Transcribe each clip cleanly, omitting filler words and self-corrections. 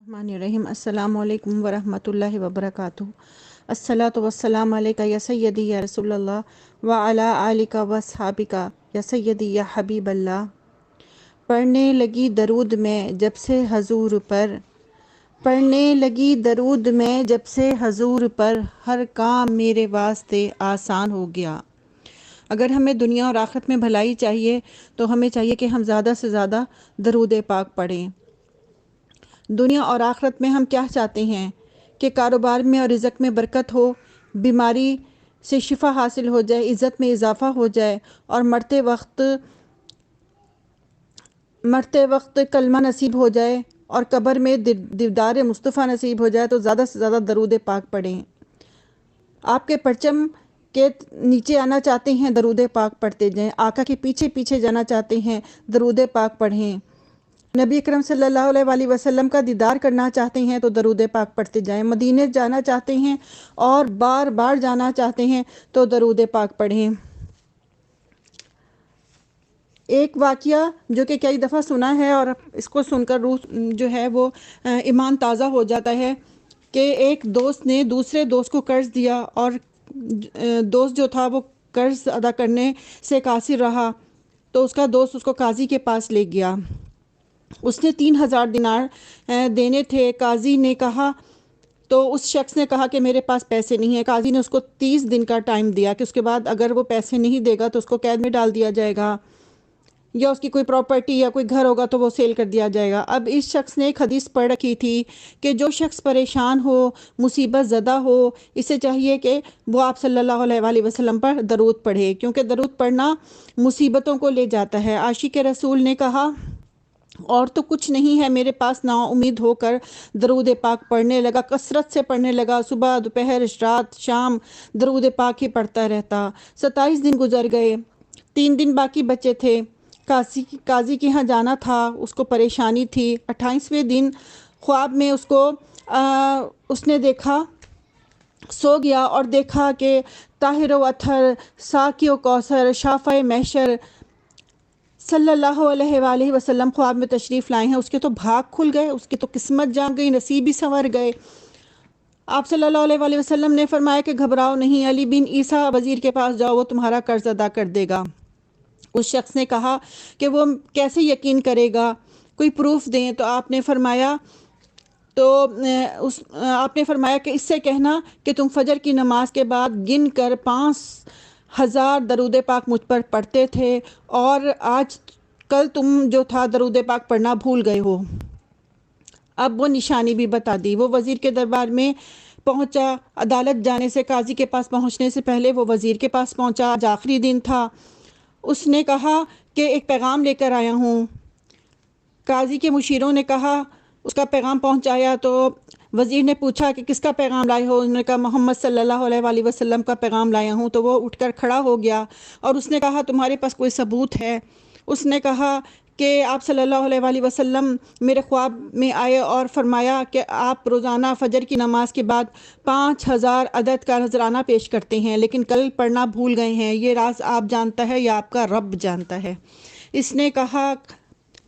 الرحمن السلام علیکم ورحمۃ اللہ وبرکاتہ۔ الصلاۃ والسلام علیکہ یا سیدی یا رسول اللہ وعلی آلک واصحابک یا سیدی یا حبیب اللہ۔ پڑھنے لگی درود میں جب سے حضور پر، پڑھنے لگی درود میں جب سے حضور پر، ہر کام میرے واسطے آسان ہو گیا۔ اگر ہمیں دنیا اور آخرت میں بھلائی چاہیے تو ہمیں چاہیے کہ ہم زیادہ سے زیادہ درود پاک پڑھیں۔ دنیا اور آخرت میں ہم کیا چاہتے ہیں کہ کاروبار میں اور رزق میں برکت ہو، بیماری سے شفا حاصل ہو جائے، عزت میں اضافہ ہو جائے اور مرتے وقت کلمہ نصیب ہو جائے اور قبر میں دیدار مصطفیٰ نصیب ہو جائے تو زیادہ سے زیادہ درود پاک پڑھیں۔ آپ کے پرچم کے نیچے آنا چاہتے ہیں، درود پاک پڑھتے جائیں۔ آقا کے پیچھے پیچھے جانا چاہتے ہیں، درود پاک پڑھیں۔ نبی اکرم صلی اللہ علیہ وآلہ وسلم کا دیدار کرنا چاہتے ہیں تو درود پاک پڑھتے جائیں۔ مدینے جانا چاہتے ہیں اور بار بار جانا چاہتے ہیں تو درود پاک پڑھیں۔ ایک واقعہ جو کہ کئی دفعہ سنا ہے اور اس کو سن کر روح جو ہے وہ ایمان تازہ ہو جاتا ہے کہ ایک دوست نے دوسرے دوست کو قرض دیا اور دوست جو تھا وہ قرض ادا کرنے سے قاصر رہا تو اس کا دوست اس کو قاضی کے پاس لے گیا۔ اس نے 3000 دینار دینے تھے۔ قاضی نے کہا تو اس شخص نے کہا کہ میرے پاس پیسے نہیں ہیں۔ قاضی نے اس کو 30 دن کا ٹائم دیا کہ اس کے بعد اگر وہ پیسے نہیں دے گا تو اس کو قید میں ڈال دیا جائے گا یا اس کی کوئی پراپرٹی یا کوئی گھر ہوگا تو وہ سیل کر دیا جائے گا۔ اب اس شخص نے ایک حدیث پڑھ رکھی تھی کہ جو شخص پریشان ہو، مصیبت زدہ ہو، اسے چاہیے کہ وہ آپ صلی اللہ علیہ وآلہ وسلم پر درود پڑھے، کیونکہ درود پڑھنا مصیبتوں کو لے جاتا ہے۔ عاشق رسول نے کہا اور تو کچھ نہیں ہے میرے پاس، نا امید ہو کر درود پاک پڑھنے لگا، کثرت سے پڑھنے لگا، صبح دوپہر رات شام درود پاک ہی پڑھتا رہتا۔ 27 دن گزر گئے، 3 دن باقی بچے تھے۔ قاضی کے ہاں جانا تھا، اس کو پریشانی تھی۔ 28ویں دن خواب میں اس نے دیکھا، سو گیا اور دیکھا کہ طاہر و اطہر، ساقی و کوثر، شافع محشر صلی اللہ علیہ وآلہ وسلم خواب میں تشریف لائے ہیں۔ اس کے تو بھاگ کھل گئے، اس کی تو قسمت جان گئی، نصیب ہی سنور گئے۔ آپ صلی اللہ علیہ وآلہ وسلم نے فرمایا کہ گھبراؤ نہیں، علی بن عیسیٰ وزیر کے پاس جاؤ، وہ تمہارا قرض ادا کر دے گا۔ اس شخص نے کہا کہ وہ کیسے یقین کرے گا، کوئی پروف دیں۔ تو آپ نے فرمایا کہ اس سے کہنا کہ تم فجر کی نماز کے بعد گن کر 5000 درود پاک مجھ پر پڑھتے تھے اور کل تم جو تھا درود پاک پڑھنا بھول گئے ہو۔ اب وہ نشانی بھی بتا دی۔ وہ وزیر کے دربار میں پہنچا، عدالت جانے سے، قاضی کے پاس پہنچنے سے پہلے وہ وزیر کے پاس پہنچا۔ آج آخری دن تھا۔ اس نے کہا کہ ایک پیغام لے کر آیا ہوں۔ قاضی کے مشیروں نے کہا، اس کا پیغام پہنچایا تو وزیر نے پوچھا کہ کس کا پیغام لائے ہو؟ انہوں نے کہا محمد صلی اللہ علیہ وآلہ وسلم کا پیغام لایا ہوں۔ تو وہ اٹھ کر کھڑا ہو گیا اور اس نے کہا تمہارے پاس کوئی ثبوت ہے؟ اس نے کہا کہ آپ صلی اللہ علیہ وآلہ وسلم میرے خواب میں آئے اور فرمایا کہ آپ روزانہ فجر کی نماز کے بعد 5000 عدد کا نذرانہ پیش کرتے ہیں، لیکن کل پڑھنا بھول گئے ہیں، یہ راز آپ جانتا ہے یا آپ کا رب جانتا ہے؟ اس نے کہا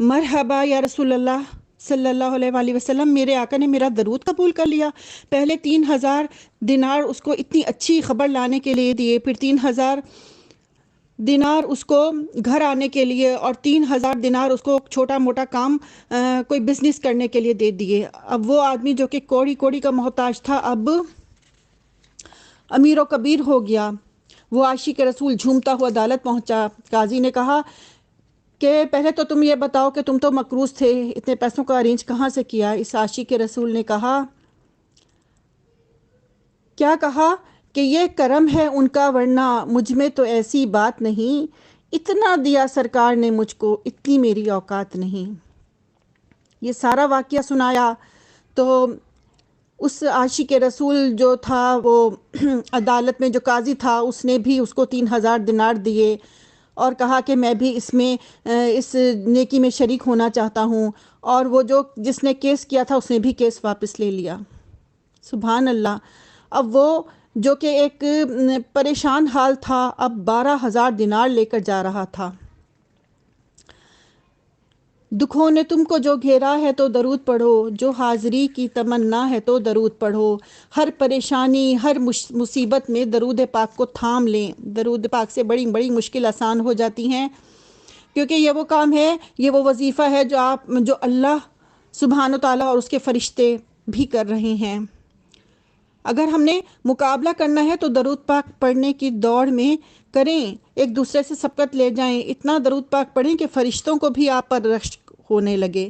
مرحبا یا رسول اللہ صلی اللہ علیہ وآلہ وسلم، میرے آقا نے میرا درود قبول کر لیا۔ پہلے 3000 دینار اس کو اتنی اچھی خبر لانے کے لیے دیے، پھر 3000 دینار اس کو گھر آنے کے لیے اور 3000 دینار اس کو چھوٹا موٹا کام کوئی بزنس کرنے کے لیے دے دیے۔ اب وہ آدمی جو کہ کوڑی کوڑی کا محتاج تھا اب امیر و کبیر ہو گیا۔ وہ عاشق رسول جھومتا ہوا عدالت پہنچا۔ قاضی نے کہا کہ پہلے تو تم یہ بتاؤ کہ تم تو مقروض تھے، اتنے پیسوں کا ارینج کہاں سے کیا؟ اس عاشق رسول نے کہا کیا کہا کہ یہ کرم ہے ان کا، ورنہ مجھ میں تو ایسی بات نہیں، اتنا دیا سرکار نے مجھ کو، اتنی میری اوقات نہیں۔ یہ سارا واقعہ سنایا تو اس عاشق رسول جو تھا وہ عدالت میں جو قاضی تھا اس نے بھی اس کو 3000 دینار دیے اور کہا کہ میں بھی اس نیکی میں شریک ہونا چاہتا ہوں، اور وہ جس نے کیس کیا تھا اس نے بھی کیس واپس لے لیا۔ سبحان اللہ۔ اب وہ جو کہ ایک پریشان حال تھا اب 12000 دینار لے کر جا رہا تھا۔ دکھوں نے تم کو جو گھیرا ہے تو درود پڑھو، جو حاضری کی تمنا ہے تو درود پڑھو، ہر پریشانی ہر مصیبت میں درود پاک کو تھام لیں۔ درود پاک سے بڑی بڑی مشکل آسان ہو جاتی ہیں، کیونکہ یہ وہ کام ہے، یہ وہ وظیفہ ہے جو اللہ سبحانہ و تعالیٰ اور اس کے فرشتے بھی کر رہے ہیں۔ اگر ہم نے مقابلہ کرنا ہے تو درود پاک پڑھنے کی دوڑ میں کریں، ایک دوسرے سے سبقت لے جائیں، اتنا درود پاک پڑھیں کہ فرشتوں کو بھی آپ پر رشک ہونے لگے۔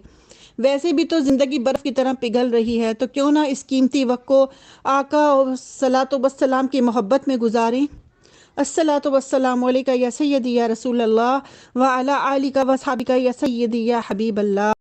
ویسے بھی تو زندگی برف کی طرح پگھل رہی ہے، تو کیوں نہ اس قیمتی وقت کو آقا صلاۃ وسلام کی محبت میں گزاریں۔ الصلاۃ والسلام علیکہ یا سیدی یا رسول اللہ وعلی آلک و اصحابک یا سیدی یا حبیب اللہ۔